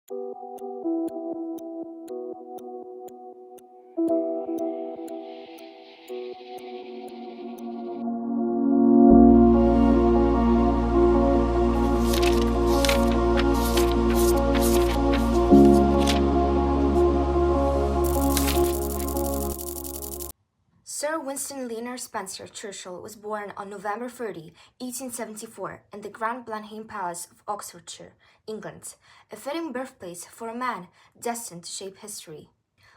Sir Winston Leonard Spencer Churchill was born on November 30, 1874, in the Grand Blenheim Palace of Oxfordshire, England, a fitting birthplace for a man destined to shape history.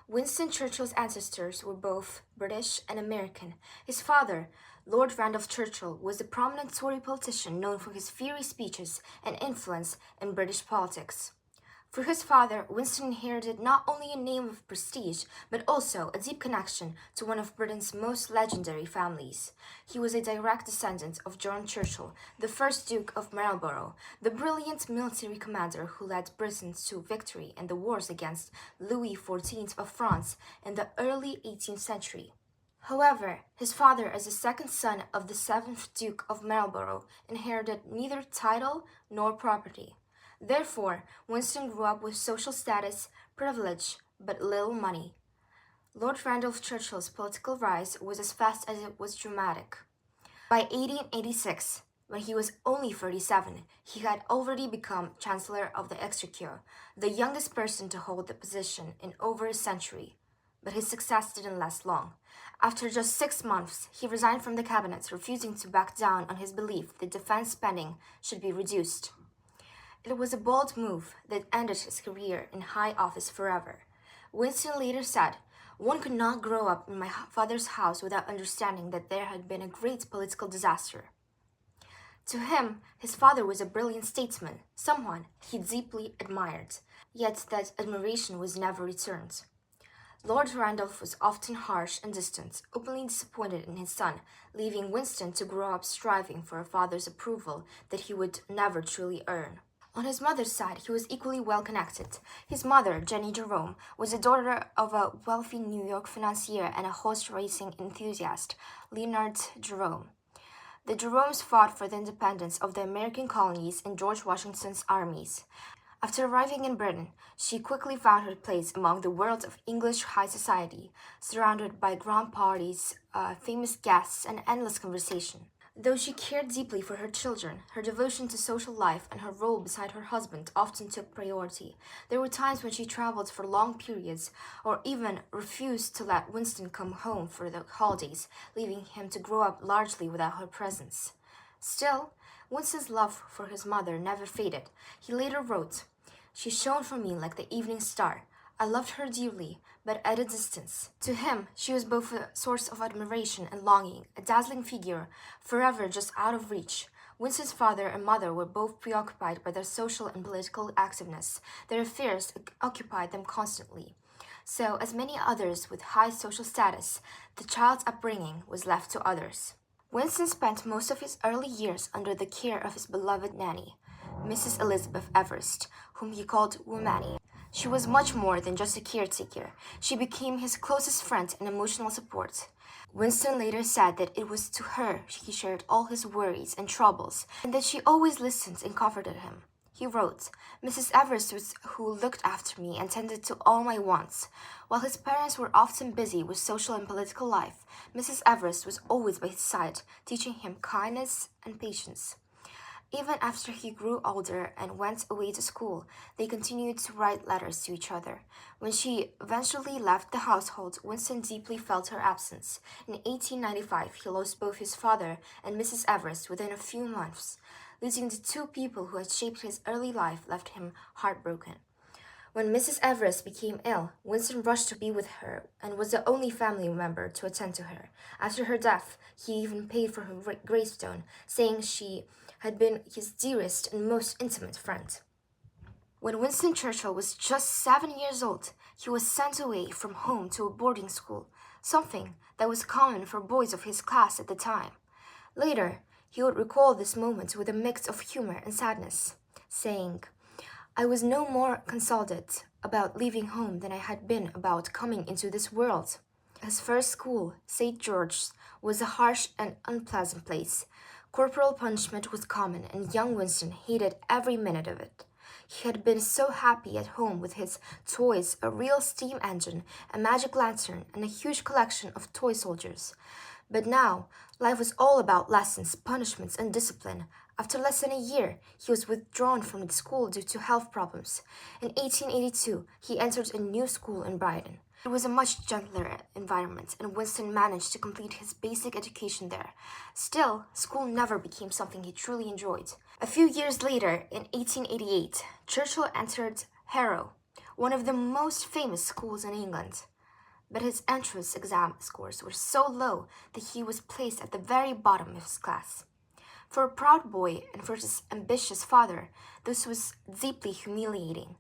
Winston Churchill's ancestors were both British and American. His father, Lord Randolph Churchill, was a prominent Tory politician known for his fiery speeches and influence in British politics. For his father, Winston inherited not only a name of prestige, but also a deep connection to one of Britain's most legendary families. He was a direct descendant of John Churchill, the first Duke of Marlborough, the brilliant military commander who led Britain to victory in the wars against Louis XIV of France in the early 18th century. However, his father, as the second son of the 7th Duke of Marlborough, inherited neither title nor property. Therefore, Winston grew up with social status, privilege, but little money. Lord Randolph Churchill's political rise was as fast as it was dramatic. By 1886, when he was only 37, he had already become Chancellor of the Exchequer, the youngest person to hold the position in over a century. But his success didn't last long. After just 6 months, he resigned from the cabinet, refusing to back down on his belief that defense spending should be reduced. It was a bold move that ended his career in high office forever. Winston later said, "One could not grow up in my father's house without understanding that there had been a great political disaster." To him, his father was a brilliant statesman, someone he deeply admired, yet that admiration was never returned. Lord Randolph was often harsh and distant, openly disappointed in his son, leaving Winston to grow up striving for a father's approval that he would never truly earn. On his mother's side, he was equally well connected. His mother, Jenny Jerome, was the daughter of a wealthy New York financier and a horse racing enthusiast, Leonard Jerome. The Jeromes fought for the independence of the American colonies in George Washington's armies. After arriving in Britain, she quickly found her place among the world of English high society, surrounded by grand parties, famous guests, and endless conversation. Though she cared deeply for her children, her devotion to social life and her role beside her husband often took priority. There were times when she traveled for long periods or even refused to let Winston come home for the holidays, leaving him to grow up largely without her presence. Still, Winston's love for his mother never faded. He later wrote, "She shone for me like the evening star. I loved her dearly, but at a distance." To him, she was both a source of admiration and longing, a dazzling figure, forever just out of reach. Winston's father and mother were both preoccupied by their social and political activeness. Their affairs occupied them constantly. So, as many others with high social status, the child's upbringing was left to others. Winston spent most of his early years under the care of his beloved nanny, Mrs. Elizabeth Everest, whom he called Womanny. She was much more than just a caretaker. She became his closest friend and emotional support. Winston later said that it was to her he shared all his worries and troubles, and that she always listened and comforted him. He wrote, "Mrs. Everest was who looked after me and tended to all my wants. While his parents were often busy with social and political life, Mrs. Everest was always by his side, teaching him kindness and patience." Even after he grew older and went away to school, they continued to write letters to each other. When she eventually left the household, Winston deeply felt her absence. In 1895, he lost both his father and Mrs. Everest within a few months. Losing the two people who had shaped his early life left him heartbroken. When Mrs. Everest became ill, Winston rushed to be with her and was the only family member to attend to her. After her death, he even paid for her gravestone, saying she had been his dearest and most intimate friend. When Winston Churchill was just 7 years old, he was sent away from home to a boarding school, something that was common for boys of his class at the time. Later, he would recall this moment with a mix of humor and sadness, saying, "I was no more consoled about leaving home than I had been about coming into this world." His first school, St. George's, was a harsh and unpleasant place. Corporal punishment was common, and young Winston hated every minute of it. He had been so happy at home with his toys, a real steam engine, a magic lantern, and a huge collection of toy soldiers. But now, life was all about lessons, punishments, and discipline. After less than a year, he was withdrawn from the school due to health problems. In 1882, he entered a new school in Brighton. It was a much gentler environment, and Winston managed to complete his basic education there. Still, school never became something he truly enjoyed. A few years later, in 1888, Churchill entered Harrow, one of the most famous schools in England. But his entrance exam scores were so low that he was placed at the very bottom of his class. For a proud boy and for his ambitious father, this was deeply humiliating.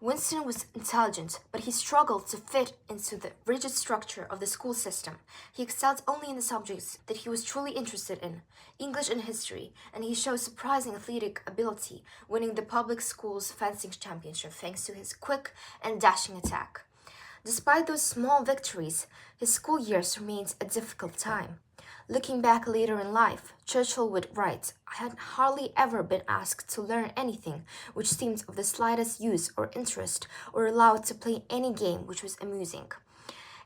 Winston was intelligent, but he struggled to fit into the rigid structure of the school system. He excelled only in the subjects that he was truly interested in, English and history, and he showed surprising athletic ability, winning the public school's fencing championship thanks to his quick and dashing attack. Despite those small victories, his school years remained a difficult time. Looking back later in life, Churchill would write, "I had hardly ever been asked to learn anything which seemed of the slightest use or interest, or allowed to play any game which was amusing."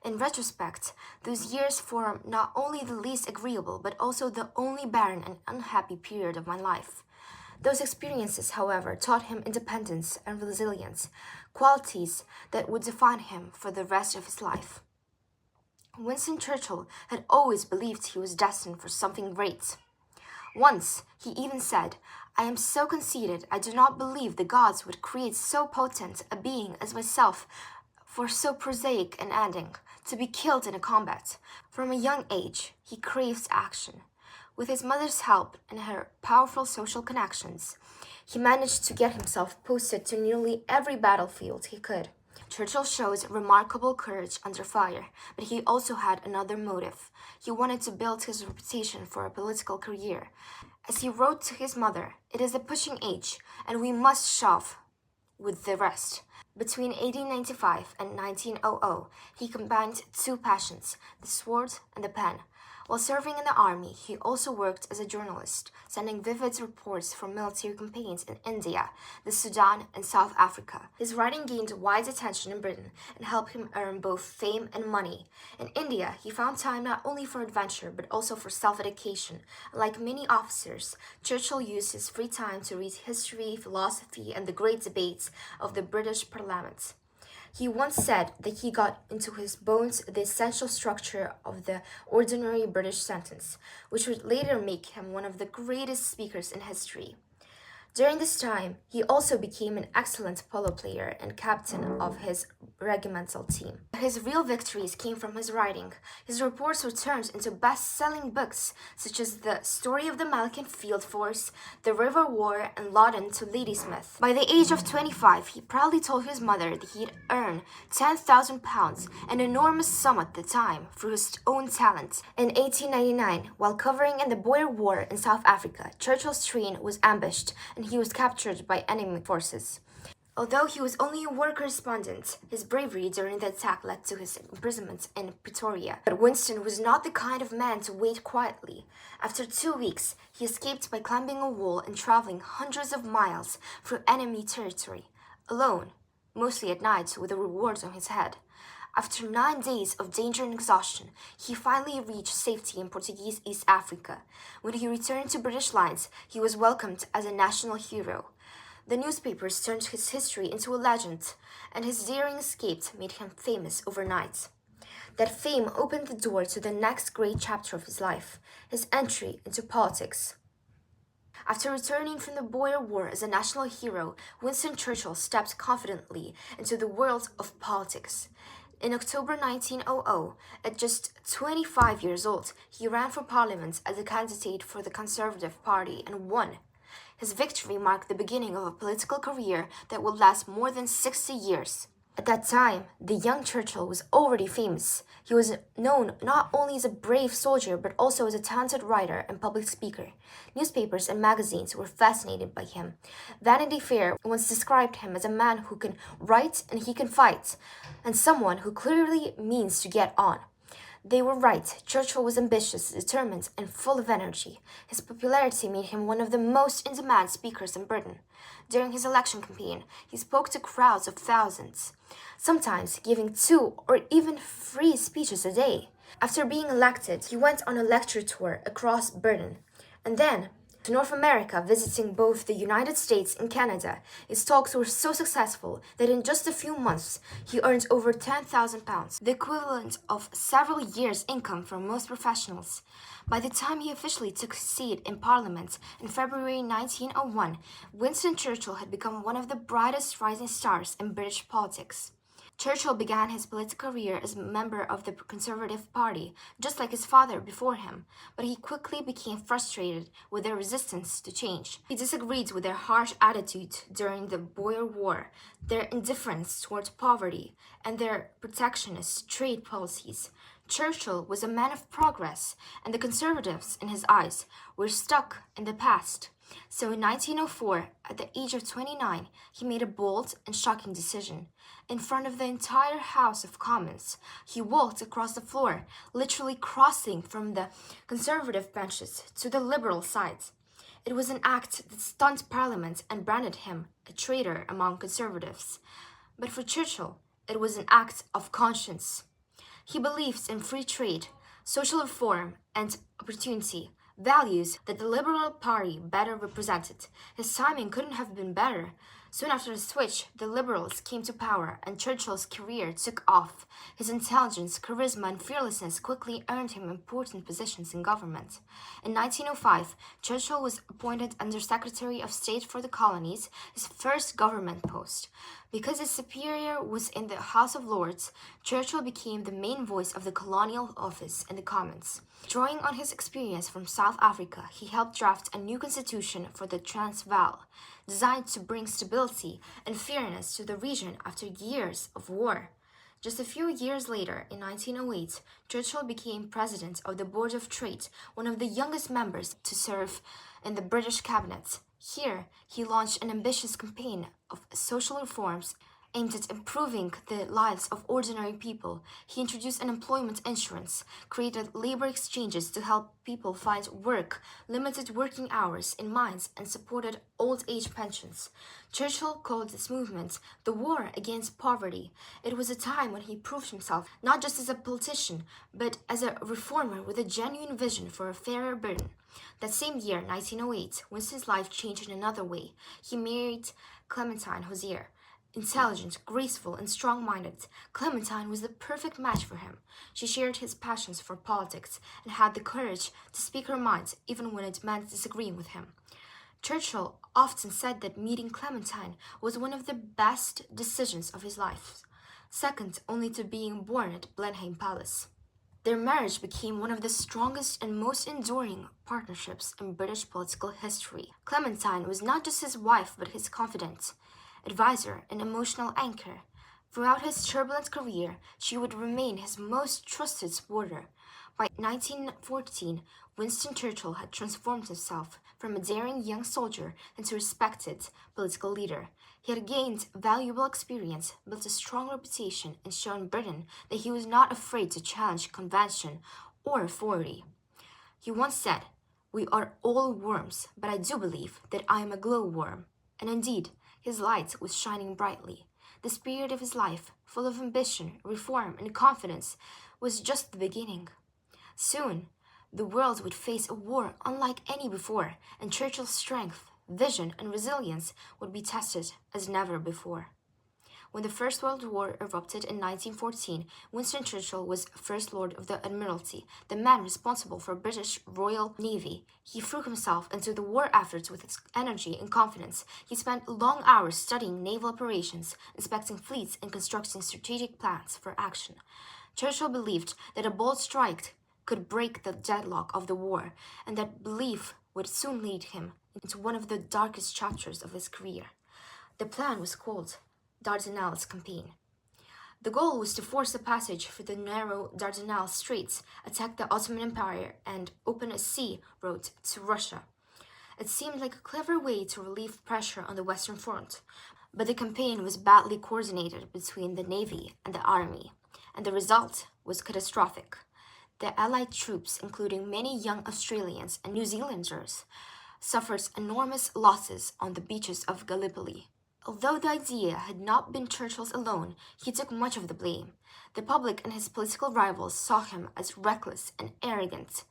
In retrospect, those years form not only the least agreeable, but also the only barren and unhappy period of my life. Those experiences, however, taught him independence and resilience, qualities that would define him for the rest of his life. Winston Churchill had always believed he was destined for something great. Once, he even said, "I am so conceited, I do not believe the gods would create so potent a being as myself for so prosaic an ending, to be killed in a combat." From a young age, he craved action. With his mother's help and her powerful social connections, he managed to get himself posted to nearly every battlefield he could. Churchill shows remarkable courage under fire, but he also had another motive. He wanted to build his reputation for a political career. As he wrote to his mother, "It is a pushing age, and we must shove with the rest." Between 1895 and 1900, he combined two passions, the sword and the pen. While serving in the army, he also worked as a journalist, sending vivid reports from military campaigns in India, the Sudan, and South Africa. His writing gained wide attention in Britain and helped him earn both fame and money. In India, he found time not only for adventure, but also for self-education. Like many officers, Churchill used his free time to read history, philosophy, and the great debates of the British Parliament. He once said that he got into his bones the essential structure of the ordinary British sentence, which would later make him one of the greatest speakers in history. During this time, he also became an excellent polo player and captain of his regimental team. His real victories came from his writing. His reports were turned into best-selling books such as The Story of the Malacan Field Force, The River War, and Laudin to Ladysmith. By the age of 25, he proudly told his mother that he'd earned £10,000, an enormous sum at the time, through his own talent. In 1899, while covering in the Boer War in South Africa, Churchill's train was ambushed and he was captured by enemy forces. Although he was only a war correspondent, his bravery during the attack led to his imprisonment in Pretoria. But Winston was not the kind of man to wait quietly. After 2 weeks, he escaped by climbing a wall and traveling hundreds of miles through enemy territory, alone, mostly at night with a reward on his head. After 9 days of danger and exhaustion, he finally reached safety in Portuguese East Africa. When he returned to British lines, he was welcomed as a national hero. The newspapers turned his history into a legend, and his daring escape made him famous overnight. That fame opened the door to the next great chapter of his life, his entry into politics. After returning from the Boer War as a national hero, Winston Churchill stepped confidently into the world of politics. In October 1900, at just 25 years old, he ran for parliament as a candidate for the Conservative Party and won. His victory marked the beginning of a political career that would last more than 60 years. At that time, the young Churchill was already famous. He was known not only as a brave soldier, but also as a talented writer and public speaker. Newspapers and magazines were fascinated by him. Vanity Fair once described him as a man who can write and he can fight, and someone who clearly means to get on. They were right. Churchill was ambitious, determined, and full of energy. His popularity made him one of the most in-demand speakers in Britain. During his election campaign, he spoke to crowds of thousands, sometimes giving 2 or even 3 speeches a day. After being elected, he went on a lecture tour across Britain, and then to North America, visiting both the United States and Canada. His talks were so successful that in just a few months, he earned over £10,000, the equivalent of several years' income for most professionals. By the time he officially took his seat in Parliament in February 1901, Winston Churchill had become one of the brightest rising stars in British politics. Churchill began his political career as a member of the Conservative Party, just like his father before him, but he quickly became frustrated with their resistance to change. He disagreed with their harsh attitude during the Boer War, their indifference towards poverty, and their protectionist trade policies. Churchill was a man of progress, and the Conservatives, in his eyes, were stuck in the past. So in 1904, at the age of 29, he made a bold and shocking decision. In front of the entire House of Commons, he walked across the floor, literally crossing from the Conservative benches to the Liberal side. It was an act that stunned Parliament and branded him a traitor among Conservatives. But for Churchill, it was an act of conscience. He believed in free trade, social reform, and opportunity, values that the Liberal Party better represented. His timing couldn't have been better. Soon after the switch, the Liberals came to power and Churchill's career took off. His intelligence, charisma, and fearlessness quickly earned him important positions in government. In 1905, Churchill was appointed Under-Secretary of State for the Colonies, his first government post. Because his superior was in the House of Lords, Churchill became the main voice of the colonial office in the Commons. Drawing on his experience from South Africa, he helped draft a new constitution for the Transvaal, designed to bring stability and fairness to the region after years of war. Just a few years later, in 1908, Churchill became president of the Board of Trade, one of the youngest members to serve in the British cabinet. Here, he launched an ambitious campaign of social reforms aimed at improving the lives of ordinary people. He introduced unemployment insurance, created labor exchanges to help people find work, limited working hours in mines, and supported old age pensions. Churchill called this movement the war against poverty. It was a time when he proved himself not just as a politician, but as a reformer with a genuine vision for a fairer Britain. That same year, 1908, Winston's life changed in another way. He married Clementine Hosier. Intelligent, graceful, and strong-minded, Clementine was the perfect match for him. She shared his passions for politics and had the courage to speak her mind even when it meant disagreeing with him. Churchill often said that meeting Clementine was one of the best decisions of his life, second only to being born at Blenheim Palace. Their marriage became one of the strongest and most enduring partnerships in British political history. Clementine was not just his wife but his confidant, advisor, and emotional anchor. Throughout his turbulent career, she would remain his most trusted supporter. By 1914, Winston Churchill had transformed himself from a daring young soldier into a respected political leader. He had gained valuable experience, built a strong reputation, and shown Britain that he was not afraid to challenge convention or authority. He once said, "We are all worms, but I do believe that I am a glowworm." And indeed, his light was shining brightly. The spirit of his life, full of ambition, reform, and confidence, was just the beginning. Soon, the world would face a war unlike any before, and Churchill's strength, vision, and resilience would be tested as never before. When the First World War erupted in 1914, Winston Churchill was First Lord of the Admiralty, the man responsible for British Royal Navy. He threw himself into the war efforts with energy and confidence. He spent long hours studying naval operations, inspecting fleets, and constructing strategic plans for action. Churchill believed that a bold strike could break the deadlock of the war, and that belief would soon lead him into one of the darkest chapters of his career. The plan was called Dardanelles Campaign. The goal was to force a passage through the narrow Dardanelles Straits, attack the Ottoman Empire, and open a sea route to Russia. It seemed like a clever way to relieve pressure on the Western Front, but the campaign was badly coordinated between the Navy and the Army, and the result was catastrophic. the Allied troops, including many young Australians and New Zealanders, suffered enormous losses on the beaches of Gallipoli. Although the idea had not been Churchill's alone, he took much of the blame. The public and his political rivals saw him as reckless and arrogant.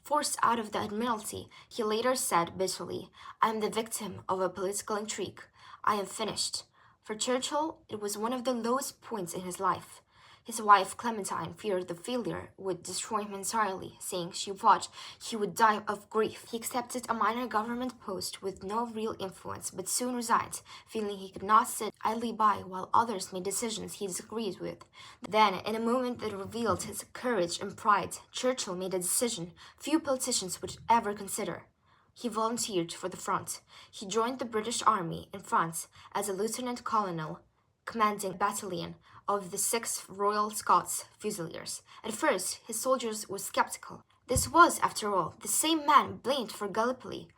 Forced out of the Admiralty, he later said bitterly, "I am the victim of a political intrigue. I am finished." For Churchill, it was one of the lowest points in his life. His wife Clementine feared the failure would destroy him entirely, saying she thought he would die of grief. He accepted a minor government post with no real influence, but soon resigned, feeling he could not sit idly by while others made decisions he disagreed with. Then, in a moment that revealed his courage and pride, Churchill made a decision few politicians would ever consider. He volunteered for the front. He joined the British Army in France as a lieutenant colonel, commanding a battalion of the 6th Royal Scots Fusiliers. At first, his soldiers were skeptical. This was, after all, the same man blamed for Gallipoli.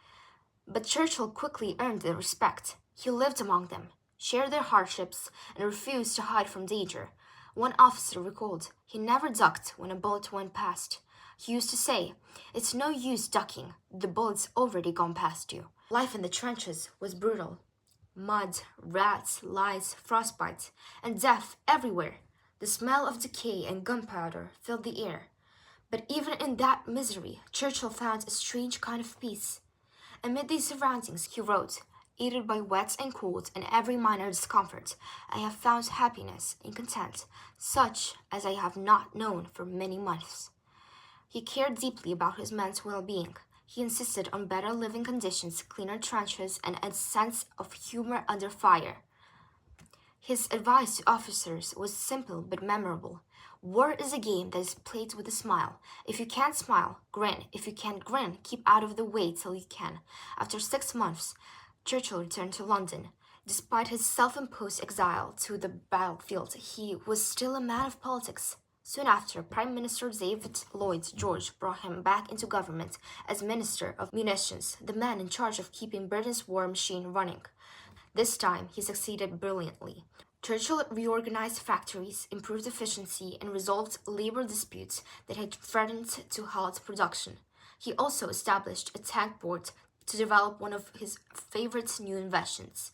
But Churchill quickly earned their respect. He lived among them, shared their hardships, and refused to hide from danger. One officer recalled, he never ducked when a bullet went past. He used to say, "It's no use ducking, the bullet's already gone past you." Life in the trenches was brutal. Mud, rats, lice, frostbite, and death everywhere. The smell of decay and gunpowder filled the air. But even in that misery, Churchill found a strange kind of peace. Amid these surroundings, he wrote, "Aided by wet and cold and every minor discomfort, I have found happiness and content, such as I have not known for many months." He cared deeply about his men's well-being. He insisted on better living conditions, cleaner trenches, and a sense of humor under fire. His advice to officers was simple but memorable. War is a game that is played with a smile. If you can't smile, grin. If you can't grin, keep out of the way till you can. After 6 months, Churchill returned to London. Despite his self-imposed exile to the battlefield, he was still a man of politics. Soon after, Prime Minister David Lloyd George brought him back into government as Minister of Munitions, the man in charge of keeping Britain's war machine running. This time, he succeeded brilliantly. Churchill reorganized factories, improved efficiency, and resolved labor disputes that had threatened to halt production. He also established a tank board to develop one of his favorite new inventions,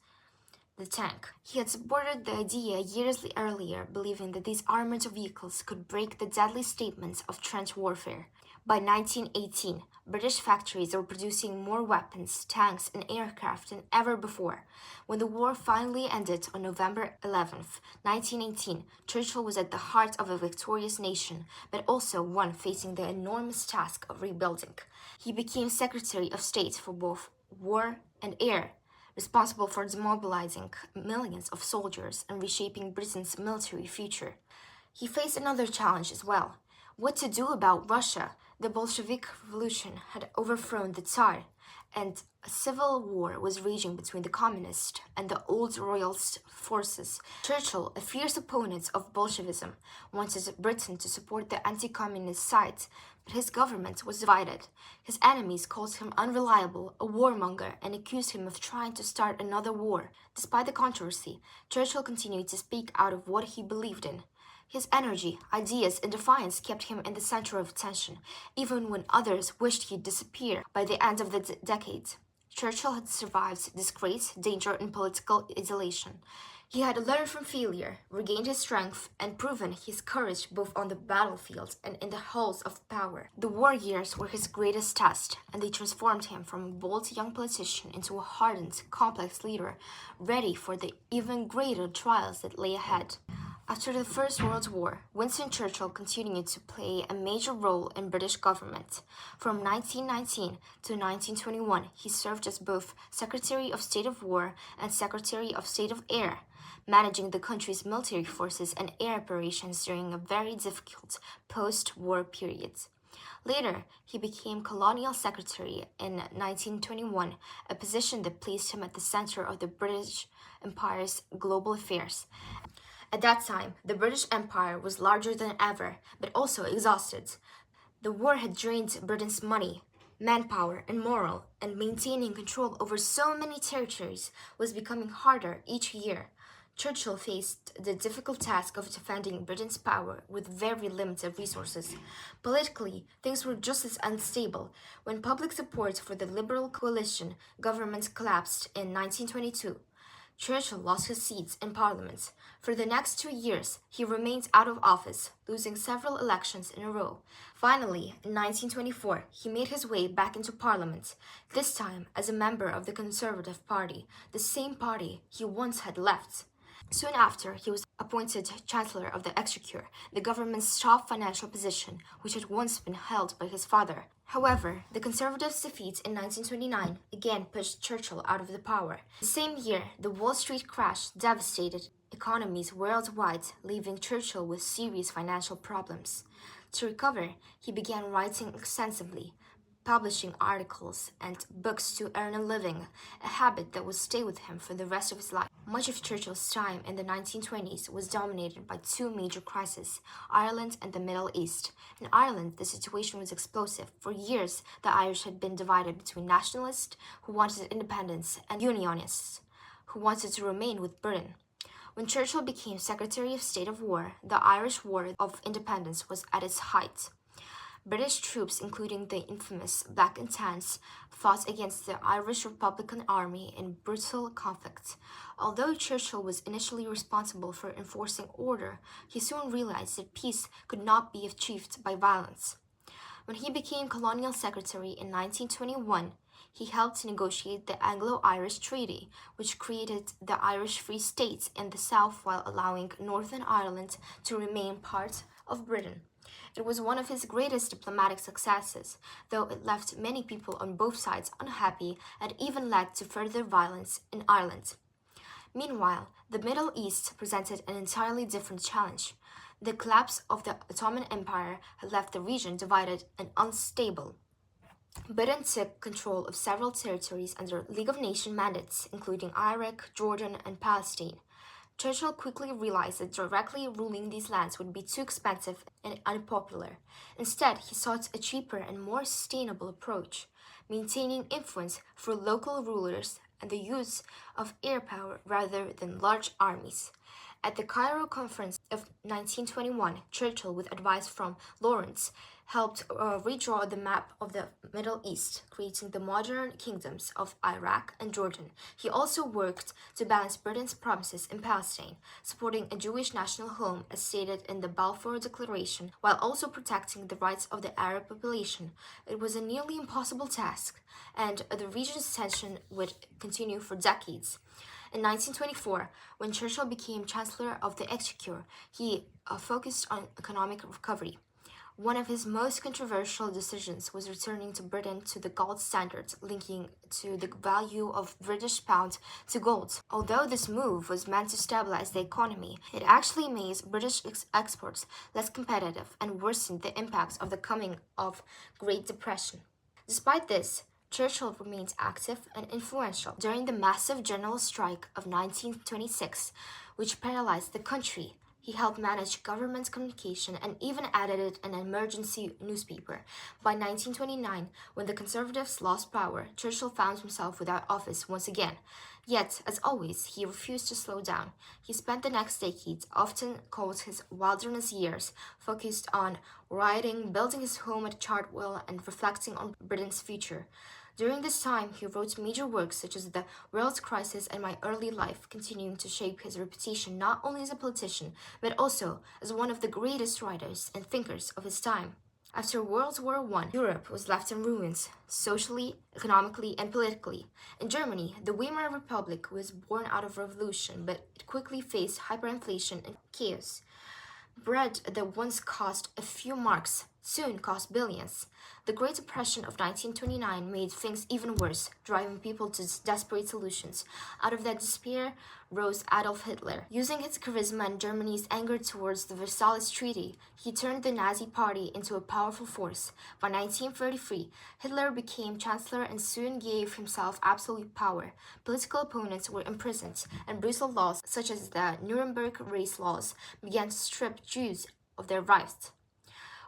the tank. He had supported the idea years earlier, believing that these armored vehicles could break the deadly statements of trench warfare. By 1918, British factories were producing more weapons, tanks, and aircraft than ever before. When the war finally ended on November 11th, 1918, Churchill was at the heart of a victorious nation, but also one facing the enormous task of rebuilding. He became Secretary of State for both war and air, responsible for demobilizing millions of soldiers and reshaping Britain's military future. He faced another challenge as well: what to do about Russia. The Bolshevik Revolution had overthrown the Tsar, and a civil war was raging between the communist and the old royalist forces. Churchill, a fierce opponent of Bolshevism, wanted Britain to support the anti-communist side, but his government was divided. His enemies called him unreliable, a warmonger, and accused him of trying to start another war. Despite the controversy, Churchill continued to speak out of what he believed in. His energy, ideas, and defiance kept him in the center of attention, even when others wished he'd disappear by the end of the decade. Churchill had survived disgrace, danger, and political isolation. He had learned from failure, regained his strength, and proven his courage both on the battlefield and in the halls of power. The war years were his greatest test, and they transformed him from a bold young politician into a hardened, complex leader, ready for the even greater trials that lay ahead. After the First World War, Winston Churchill continued to play a major role in British government. From 1919 to 1921, he served as both Secretary of State of War and Secretary of State of Air, managing the country's military forces and air operations during a very difficult post-war period. Later, he became Colonial Secretary in 1921, a position that placed him at the center of the British Empire's global affairs. At that time, the British Empire was larger than ever, but also exhausted. The war had drained Britain's money, manpower, and morale, and maintaining control over so many territories was becoming harder each year. Churchill faced the difficult task of defending Britain's power with very limited resources. Politically, things were just as unstable. When public support for the Liberal coalition government collapsed in 1922, Churchill lost his seats in Parliament. For the next 2 years, he remained out of office, losing several elections in a row. Finally, in 1924, he made his way back into Parliament, this time as a member of the Conservative Party, the same party he once had left. Soon after, he was appointed Chancellor of the Exchequer, the government's top financial position, which had once been held by his father. However, the Conservatives' defeat in 1929 again pushed Churchill out of the power. The same year, the Wall Street crash devastated economies worldwide, leaving Churchill with serious financial problems. To recover, he began writing extensively, publishing articles and books to earn a living, a habit that would stay with him for the rest of his life. Much of Churchill's time in the 1920s was dominated by two major crises, Ireland and the Middle East. In Ireland, the situation was explosive. For years, the Irish had been divided between nationalists, who wanted independence, and unionists, who wanted to remain with Britain. When Churchill became Secretary of State of War, the Irish War of Independence was at its height. British troops, including the infamous Black and Tans, fought against the Irish Republican Army in brutal conflict. Although Churchill was initially responsible for enforcing order, he soon realized that peace could not be achieved by violence. When he became Colonial Secretary in 1921, he helped negotiate the Anglo-Irish Treaty, which created the Irish Free State in the south while allowing Northern Ireland to remain part of Britain. It was one of his greatest diplomatic successes, though it left many people on both sides unhappy and even led to further violence in Ireland. Meanwhile, the Middle East presented an entirely different challenge. The collapse of the Ottoman Empire had left the region divided and unstable. Britain took control of several territories under League of Nations mandates, including Iraq, Jordan, and Palestine. Churchill quickly realized that directly ruling these lands would be too expensive and unpopular. Instead, he sought a cheaper and more sustainable approach, maintaining influence for local rulers and the use of air power rather than large armies. At the Cairo Conference of 1921, Churchill, with advice from Lawrence, helped redraw the map of the Middle East, creating the modern kingdoms of Iraq and Jordan. He also worked to balance Britain's promises in Palestine, supporting a Jewish national home as stated in the Balfour Declaration, while also protecting the rights of the Arab population. It was a nearly impossible task, and the region's tension would continue for decades. In 1924, when Churchill became Chancellor of the Exchequer, he focused on economic recovery. One of his most controversial decisions was returning to Britain to the gold standard, linking to the value of British pound to gold. Although this move was meant to stabilize the economy, it actually made British exports less competitive and worsened the impacts of the coming of Great Depression. Despite this, Churchill remained active and influential during the massive general strike of 1926, which paralyzed the country. He helped manage government communication and even edited an emergency newspaper. By 1929, when the Conservatives lost power, Churchill found himself without office once again. Yet, as always, he refused to slow down. He spent the next decade, often called his wilderness years, focused on writing, building his home at Chartwell, and reflecting on Britain's future. During this time, he wrote major works such as The World Crisis and My Early Life, continuing to shape his reputation not only as a politician, but also as one of the greatest writers and thinkers of his time. After World War I, Europe was left in ruins, socially, economically, and politically. In Germany, the Weimar Republic was born out of revolution, but it quickly faced hyperinflation and chaos. Bread that once cost a few marks soon cost billions. The Great Depression of 1929 made things even worse, driving people to desperate solutions. Out of that despair rose Adolf Hitler. Using his charisma and Germany's anger towards the Versailles Treaty, he turned the Nazi Party into a powerful force. By 1933, Hitler became Chancellor and soon gave himself absolute power. Political opponents were imprisoned, and brutal laws such as the Nuremberg race laws began to strip Jews of their rights.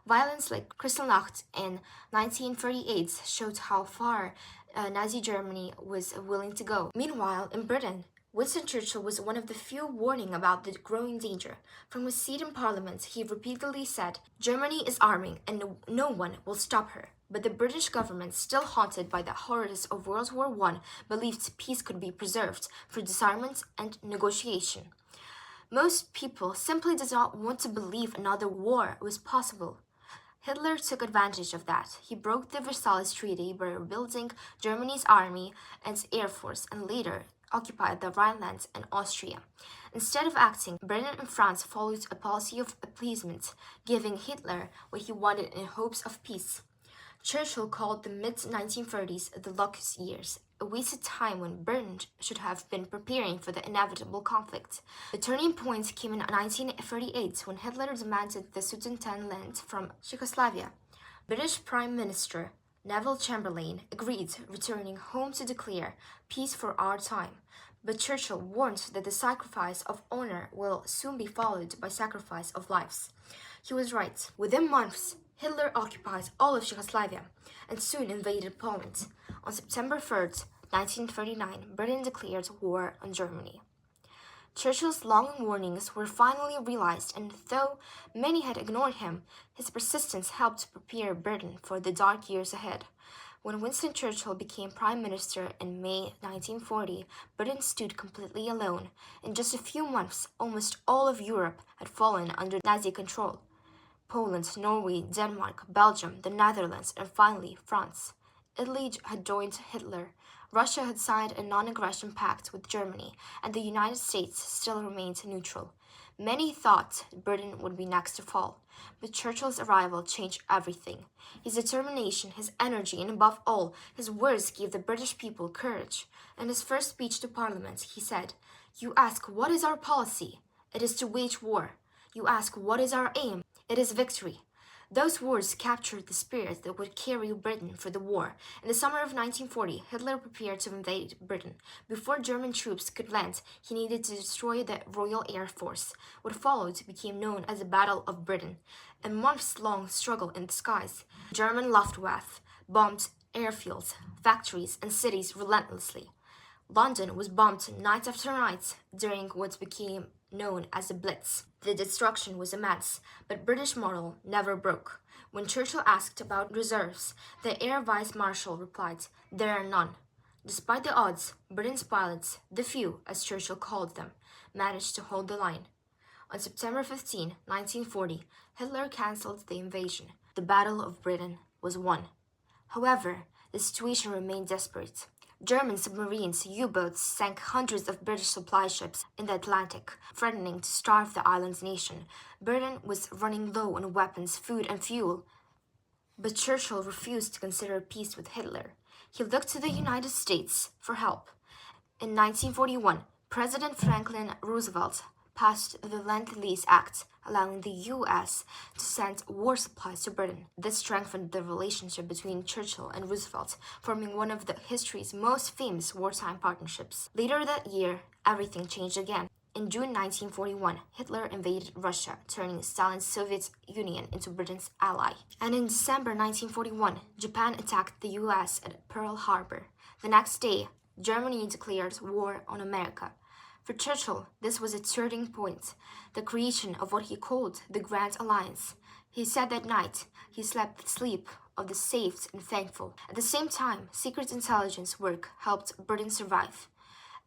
Violence like Kristallnacht in 1938 showed how far Nazi Germany was willing to go. Meanwhile, in Britain, Winston Churchill was one of the few warning about the growing danger. From his seat in Parliament, he repeatedly said, "Germany is arming and no one will stop her." But the British government, still haunted by the horrors of World War I, believed peace could be preserved through disarmament and negotiation. Most people simply did not want to believe another war was possible. Hitler took advantage of that. He broke the Versailles Treaty by rebuilding Germany's army and air force and later occupied the Rhineland and Austria. Instead of acting, Britain and France followed a policy of appeasement, giving Hitler what he wanted in hopes of peace. Churchill called the mid-1930s the luckiest years, a wasted time when Britain should have been preparing for the inevitable conflict. The turning point came in 1938 when Hitler demanded the Sudetenland from Czechoslovakia. British Prime Minister Neville Chamberlain agreed, returning home to declare peace for our time. But Churchill warned that the sacrifice of honor will soon be followed by sacrifice of lives. He was right. Within months, Hitler occupied all of Czechoslovakia and soon invaded Poland. On September 3rd, 1939, Britain declared war on Germany. Churchill's long warnings were finally realized, and though many had ignored him, his persistence helped prepare Britain for the dark years ahead. When Winston Churchill became Prime Minister in May 1940, Britain stood completely alone. In just a few months, almost all of Europe had fallen under Nazi control. Poland, Norway, Denmark, Belgium, the Netherlands, and finally France. Italy had joined Hitler. Russia had signed a non-aggression pact with Germany, and the United States still remained neutral. Many thought Britain would be next to fall, but Churchill's arrival changed everything. His determination, his energy, and above all, his words gave the British people courage. In his first speech to Parliament, he said, "You ask, what is our policy? It is to wage war. You ask, what is our aim? It is victory." Those words captured the spirit that would carry Britain for the war. In the summer of 1940, Hitler prepared to invade Britain. Before German troops could land, he needed to destroy the Royal Air Force. What followed became known as the Battle of Britain, a months-long struggle in the skies. German Luftwaffe bombed airfields, factories, and cities relentlessly. London was bombed night after night during what became known as the Blitz. The destruction was immense, but British morale never broke. When Churchill asked about reserves, the Air Vice Marshal replied, "There are none." Despite the odds, Britain's pilots, the few, as Churchill called them, managed to hold the line. On September 15, 1940, Hitler cancelled the invasion. The Battle of Britain was won. However, the situation remained desperate. German submarines, U-boats sank hundreds of British supply ships in the Atlantic, threatening to starve the island's nation. Britain was running low on weapons, food, and fuel. But Churchill refused to consider peace with Hitler. He looked to the United States for help. In 1941, President Franklin Roosevelt passed the Lend-Lease Act, allowing the U.S. to send war supplies to Britain. This strengthened the relationship between Churchill and Roosevelt, forming one of history's most famous wartime partnerships. Later that year, everything changed again. In June 1941, Hitler invaded Russia, turning Stalin's Soviet Union into Britain's ally. And in December 1941, Japan attacked the U.S. at Pearl Harbor. The next day, Germany declared war on America. For Churchill, this was a turning point, the creation of what he called the Grand Alliance. He said that night he slept the sleep of the saved and thankful. At the same time, secret intelligence work helped Britain survive.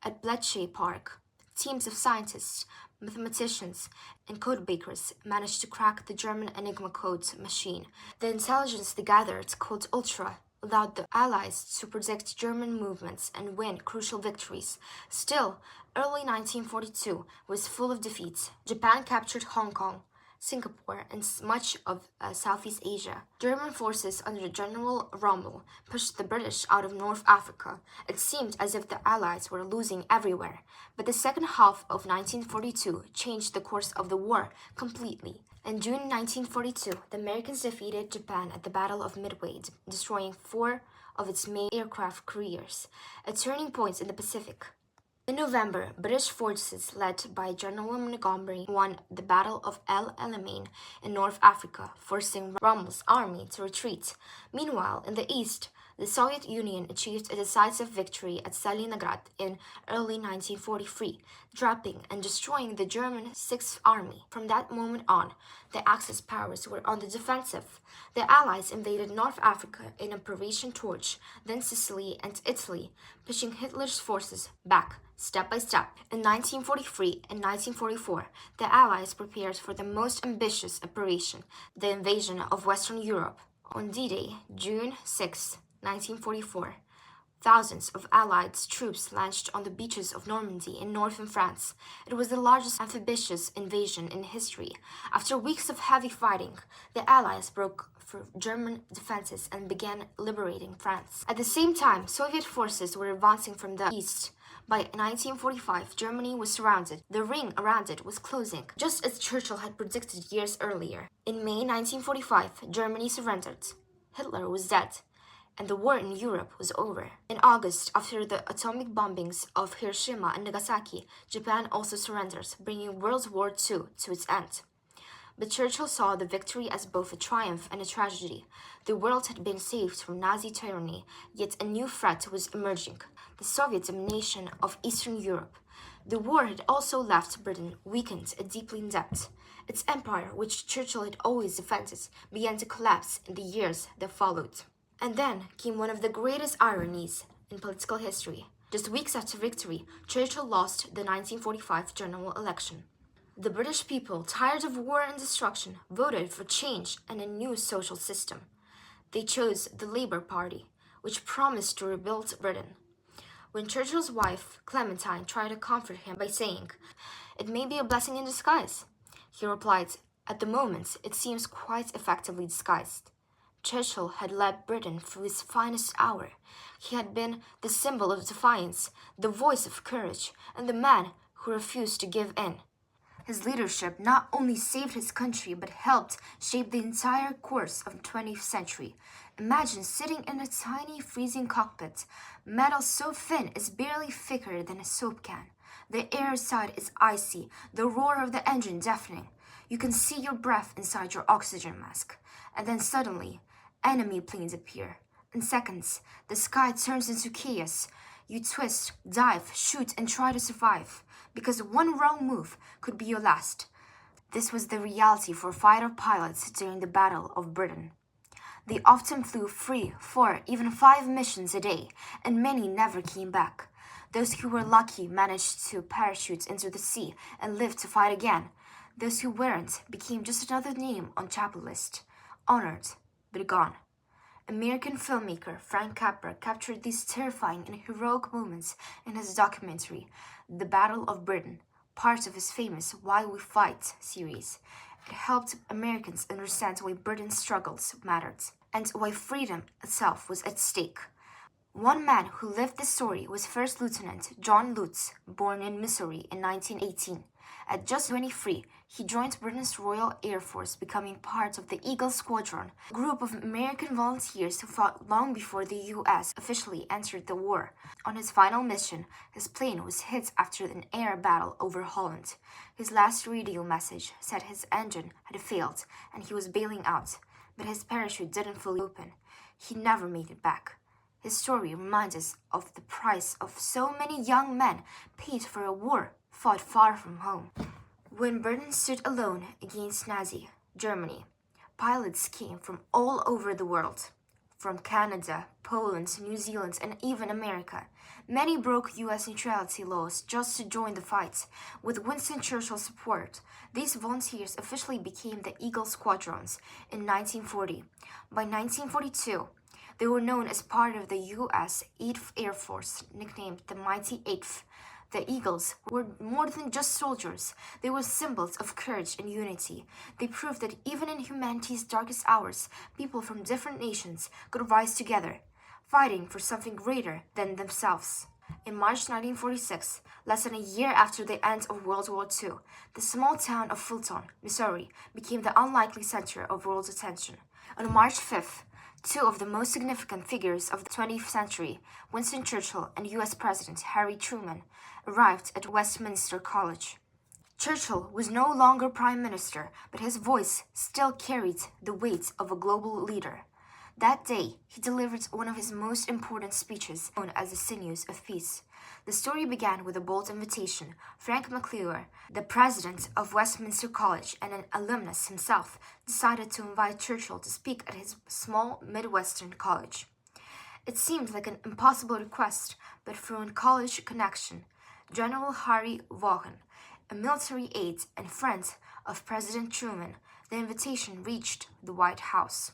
At Bletchley Park, teams of scientists, mathematicians, and code breakers managed to crack the German Enigma code machine. The intelligence they gathered, called Ultra, allowed the Allies to predict German movements and win crucial victories. Still, early 1942 was full of defeats. Japan captured Hong Kong, Singapore, and much of Southeast Asia. German forces under General Rommel pushed the British out of North Africa. It seemed as if the Allies were losing everywhere. But the second half of 1942 changed the course of the war completely. In June 1942, the Americans defeated Japan at the Battle of Midway, destroying 4 of its main aircraft carriers, a turning point in the Pacific. In November, British forces led by General Montgomery won the Battle of El Alamein in North Africa, forcing Rommel's army to retreat. Meanwhile, in the east, The Soviet Union achieved a decisive victory at Stalingrad in early 1943, trapping and destroying the German Sixth Army. From that moment on, the Axis powers were on the defensive. The Allies invaded North Africa in Operation Torch, then Sicily and Italy, pushing Hitler's forces back step by step. In 1943 and 1944, the Allies prepared for the most ambitious operation, the invasion of Western Europe. On D-Day, June 6, 1944, thousands of Allied troops launched on the beaches of Normandy in northern France. It was the largest amphibious invasion in history. After weeks of heavy fighting, the Allies broke through German defenses and began liberating France. At the same time, Soviet forces were advancing from the east. By 1945, Germany was surrounded. The ring around it was closing, just as Churchill had predicted years earlier. In May 1945, Germany surrendered. Hitler was dead, and the war in Europe was over. In August, after the atomic bombings of Hiroshima and Nagasaki, Japan also surrendered, bringing World War II to its end. But Churchill saw the victory as both a triumph and a tragedy. The world had been saved from Nazi tyranny, yet a new threat was emerging: the Soviet domination of Eastern Europe. The war had also left Britain weakened and deeply in debt. Its empire, which Churchill had always defended, began to collapse in the years that followed. And then came one of the greatest ironies in political history. Just weeks after victory, Churchill lost the 1945 general election. The British people, tired of war and destruction, voted for change and a new social system. They chose the Labour Party, which promised to rebuild Britain. When Churchill's wife, Clementine, tried to comfort him by saying, "It may be a blessing in disguise," he replied, "At the moment, it seems quite effectively disguised." Churchill had led Britain through its finest hour. He had been the symbol of defiance, the voice of courage, and the man who refused to give in. His leadership not only saved his country, but helped shape the entire course of the 20th century. Imagine sitting in a tiny freezing cockpit, metal so thin it's barely thicker than a soap can. The air inside is icy, the roar of the engine deafening. You can see your breath inside your oxygen mask. And then suddenly, enemy planes appear. In seconds, the sky turns into chaos. You twist, dive, shoot, and try to survive, because one wrong move could be your last. This was the reality for fighter pilots during the Battle of Britain. They often flew 3, 4, even 5 missions a day, and many never came back. Those who were lucky managed to parachute into the sea and lived to fight again. Those who weren't became just another name on chapel list, honored, but gone. American filmmaker Frank Capra captured these terrifying and heroic moments in his documentary, The Battle of Britain, part of his famous Why We Fight series. It helped Americans understand why Britain's struggles mattered, and why freedom itself was at stake. One man who lived this story was First Lieutenant John Lutz, born in Missouri in 1918. At just 23, he joined Britain's Royal Air Force, becoming part of the Eagle Squadron, a group of American volunteers who fought long before the U.S. officially entered the war. On his final mission, his plane was hit after an air battle over Holland. His last radio message said his engine had failed and he was bailing out, but his parachute didn't fully open. He never made it back. His story reminds us of the price of so many young men paid for a war fought far from home. When Britain stood alone against Nazi Germany, pilots came from all over the world, from Canada, Poland, New Zealand, and even America. Many broke U.S. neutrality laws just to join the fight. With Winston Churchill's support, these volunteers officially became the Eagle Squadrons in 1940. By 1942, they were known as part of the U.S. 8th Air Force, nicknamed the Mighty Eighth. The Eagles were more than just soldiers. They were symbols of courage and unity. They proved that even in humanity's darkest hours, people from different nations could rise together, fighting for something greater than themselves. In March 1946, less than a year after the end of World War II, the small town of Fulton, Missouri, became the unlikely center of world attention. On March 5th, two of the most significant figures of the 20th century, Winston Churchill and U.S. President Harry Truman, arrived at Westminster College. Churchill was no longer Prime Minister, but his voice still carried the weight of a global leader. That day, he delivered one of his most important speeches, known as the Sinews of Peace. The story began with a bold invitation. Frank McClure, the president of Westminster College and an alumnus himself, decided to invite Churchill to speak at his small Midwestern college. It seemed like an impossible request, but through a college connection, General Harry Vaughan, a military aide and friend of President Truman, the invitation reached the White House.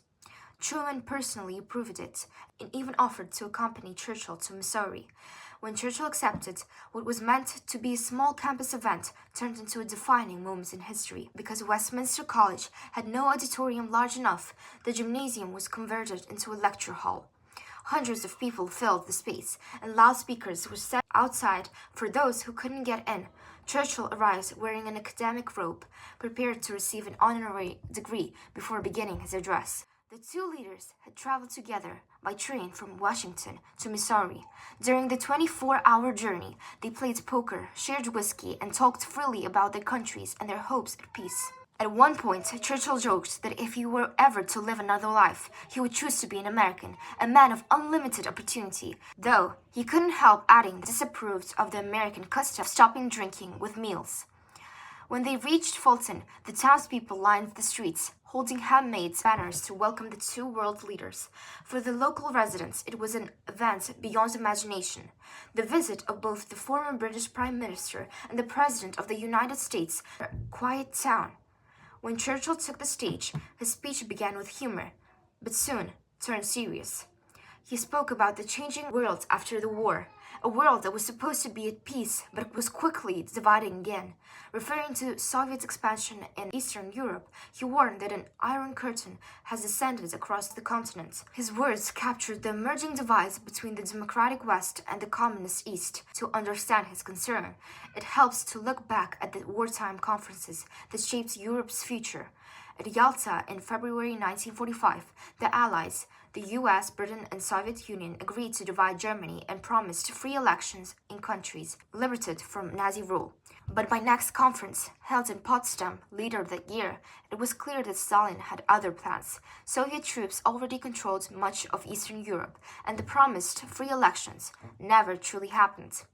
Truman personally approved it and even offered to accompany Churchill to Missouri. When Churchill accepted, what was meant to be a small campus event turned into a defining moment in history. Because Westminster College had no auditorium large enough, the gymnasium was converted into a lecture hall. Hundreds of people filled the space, and loudspeakers were set outside for those who couldn't get in. Churchill arrived wearing an academic robe, prepared to receive an honorary degree before beginning his address. The two leaders had traveled together by train from Washington to Missouri. During the 24-hour journey, they played poker, shared whiskey, and talked freely about their countries and their hopes at peace. At one point, Churchill joked that if he were ever to live another life, he would choose to be an American, a man of unlimited opportunity, though he couldn't help adding disapproved of the American custom of stopping drinking with meals. When they reached Fulton, the townspeople lined the streets, holding handmade banners to welcome the two world leaders. For the local residents, it was an event beyond imagination. The visit of both the former British Prime Minister and the President of the United States to a quiet town. When Churchill took the stage, his speech began with humor, but soon turned serious. He spoke about the changing world after the war, a world that was supposed to be at peace but was quickly dividing again. Referring to Soviet expansion in Eastern Europe, he warned that an iron curtain has descended across the continent. His words captured the emerging divide between the democratic West and the communist East. To understand his concern, it helps to look back at the wartime conferences that shaped Europe's future. At Yalta in February 1945, the Allies, the US, Britain, and Soviet Union agreed to divide Germany and promised free elections in countries liberated from Nazi rule. But by next conference, held in Potsdam later that year, it was clear that Stalin had other plans. Soviet troops already controlled much of Eastern Europe, and the promised free elections never truly happened.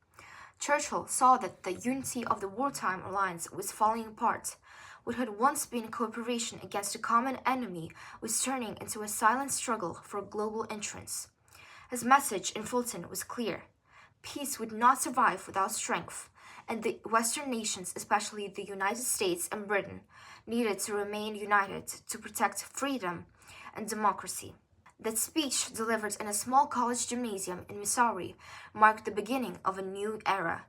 Churchill saw that the unity of the wartime alliance was falling apart. What had once been cooperation against a common enemy was turning into a silent struggle for global entrance. His message in Fulton was clear. Peace would not survive without strength, and the Western nations, especially the United States and Britain, needed to remain united to protect freedom and democracy. That speech, delivered in a small college gymnasium in Missouri, marked the beginning of a new era.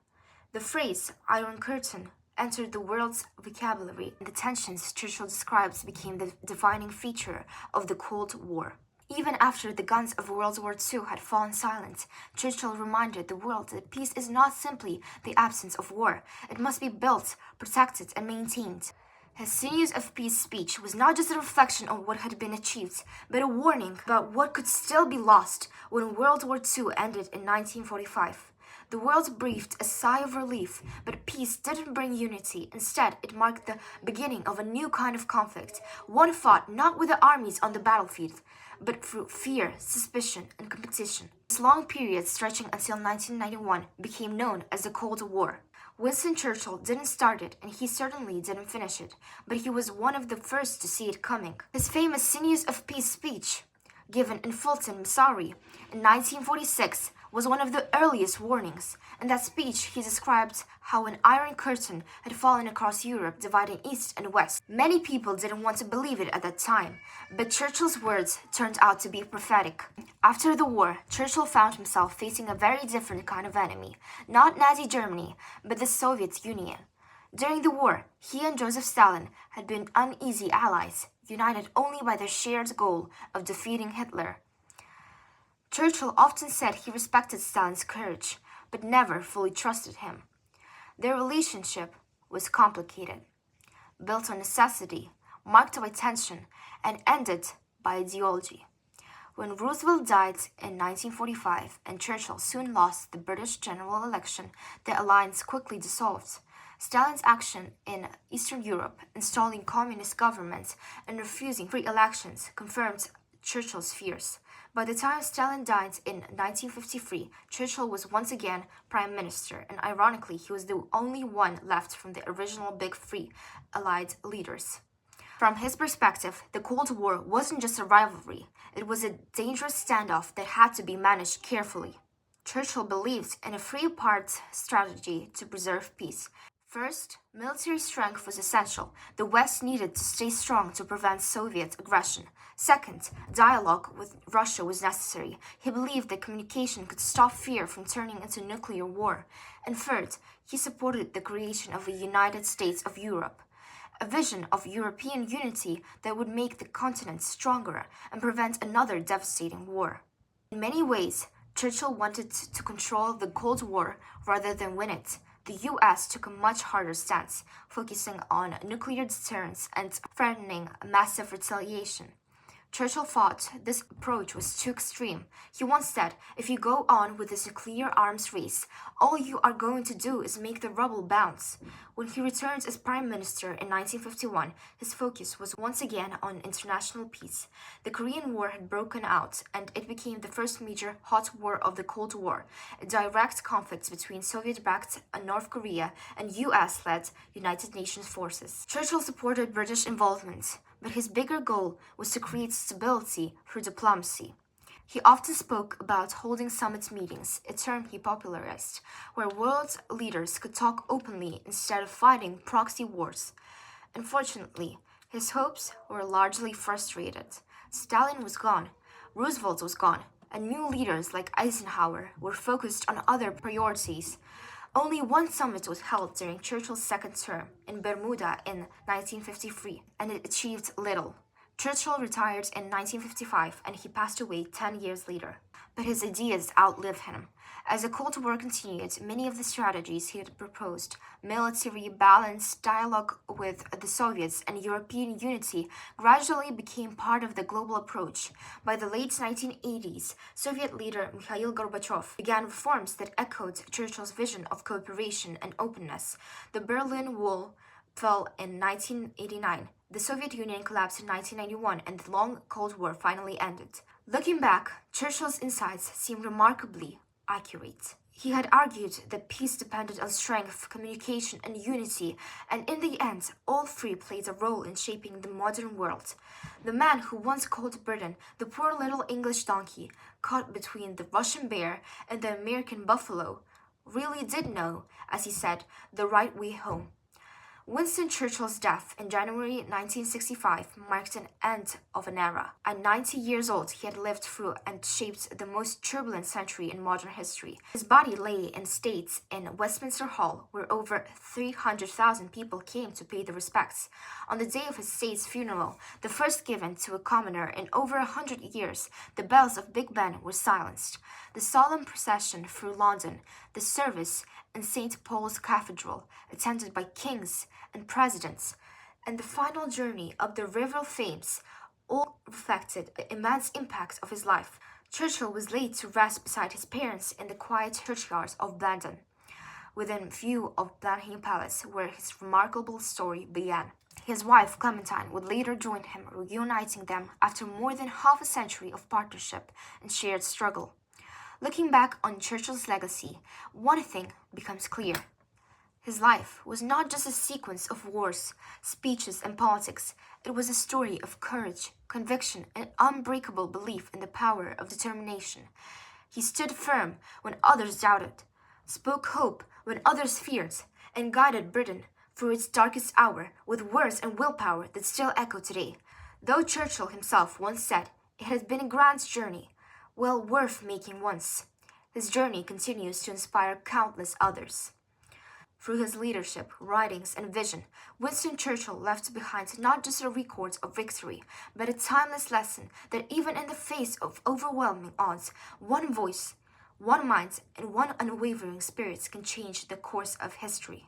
The phrase, Iron Curtain, entered the world's vocabulary, and the tensions Churchill describes became the defining feature of the Cold War. Even after the guns of World War II had fallen silent, Churchill reminded the world that peace is not simply the absence of war. It must be built, protected, and maintained. His Sinews of Peace speech was not just a reflection on what had been achieved, but a warning about what could still be lost when World War II ended in 1945. The world breathed a sigh of relief, but peace didn't bring unity. Instead, it marked the beginning of a new kind of conflict, one fought not with the armies on the battlefield, but through fear, suspicion, and competition. This long period, stretching until 1991, became known as the Cold War. Winston Churchill didn't start it, and he certainly didn't finish it, but he was one of the first to see it coming. His famous Sinews of Peace speech, given in Fulton, Missouri, in 1946, was one of the earliest warnings. In that speech, he described how an iron curtain had fallen across Europe, dividing East and West. Many people didn't want to believe it at that time, but Churchill's words turned out to be prophetic. After the war, Churchill found himself facing a very different kind of enemy, not Nazi Germany, but the Soviet Union. During the war, he and Joseph Stalin had been uneasy allies, united only by their shared goal of defeating Hitler. Churchill often said he respected Stalin's courage, but never fully trusted him. Their relationship was complicated, built on necessity, marked by tension, and ended by ideology. When Roosevelt died in 1945 and Churchill soon lost the British general election, the alliance quickly dissolved. Stalin's action in Eastern Europe, installing communist governments and refusing free elections, confirmed Churchill's fears. By the time Stalin died in 1953, Churchill was once again prime minister, and ironically, he was the only one left from the original Big Three Allied leaders. From his perspective, the Cold War wasn't just a rivalry, it was a dangerous standoff that had to be managed carefully. Churchill believed in a three-part strategy to preserve peace. First, military strength was essential. The West needed to stay strong to prevent Soviet aggression. Second, dialogue with Russia was necessary. He believed that communication could stop fear from turning into nuclear war. And third, he supported the creation of a United States of Europe, a vision of European unity that would make the continent stronger and prevent another devastating war. In many ways, Churchill wanted to control the Cold War rather than win it. The US took a much harder stance, focusing on nuclear deterrence and threatening massive retaliation. Churchill thought this approach was too extreme. He once said, "If you go on with this nuclear arms race, all you are going to do is make the rubble bounce." When he returned as prime minister in 1951, his focus was once again on international peace. The Korean War had broken out, and it became the first major hot war of the Cold War, a direct conflict between Soviet-backed North Korea and US-led United Nations forces. Churchill supported British involvement, but his bigger goal was to create stability through diplomacy. He often spoke about holding summit meetings, a term he popularized, where world leaders could talk openly instead of fighting proxy wars. Unfortunately, his hopes were largely frustrated. Stalin was gone, Roosevelt was gone, and new leaders like Eisenhower were focused on other priorities. Only one summit was held during Churchill's second term in Bermuda in 1953, and it achieved little. Churchill retired in 1955, and he passed away 10 years later. But his ideas outlived him. As the Cold War continued, many of the strategies he had proposed, military balance, dialogue with the Soviets, and European unity, gradually became part of the global approach. By the late 1980s, Soviet leader Mikhail Gorbachev began reforms that echoed Churchill's vision of cooperation and openness. The Berlin Wall fell in 1989. The Soviet Union collapsed in 1991, and the long Cold War finally ended. Looking back, Churchill's insights seem remarkably accurate. He had argued that peace depended on strength, communication, and unity, and in the end, all three played a role in shaping the modern world. The man who once called Britain the poor little English donkey, caught between the Russian bear and the American buffalo, really did know, as he said, the right way home. Winston Churchill's death in January 1965 marked an end of an era. At 90 years old, he had lived through and shaped the most turbulent century in modern history. His body lay in state in Westminster Hall, where over 300,000 people came to pay their respects. On the day of his state's funeral, the first given to a commoner in over 100 years, the bells of Big Ben were silenced. The solemn procession through London, the service in St. Paul's Cathedral, attended by kings and presidents, and the final journey up the River Thames all reflected the immense impact of his life. Churchill was laid to rest beside his parents in the quiet churchyard of Blandon, within view of Blenheim Palace, where his remarkable story began. His wife, Clementine, would later join him, reuniting them after more than half a century of partnership and shared struggle. Looking back on Churchill's legacy, one thing becomes clear. His life was not just a sequence of wars, speeches, and politics. It was a story of courage, conviction, and unbreakable belief in the power of determination. He stood firm when others doubted, spoke hope when others feared, and guided Britain through its darkest hour with words and willpower that still echo today. Though Churchill himself once said, "It has been a grand journey, well worth making once," his journey continues to inspire countless others. Through his leadership, writings, and vision, Winston Churchill left behind not just a record of victory, but a timeless lesson that even in the face of overwhelming odds, one voice, one mind, and one unwavering spirit can change the course of history.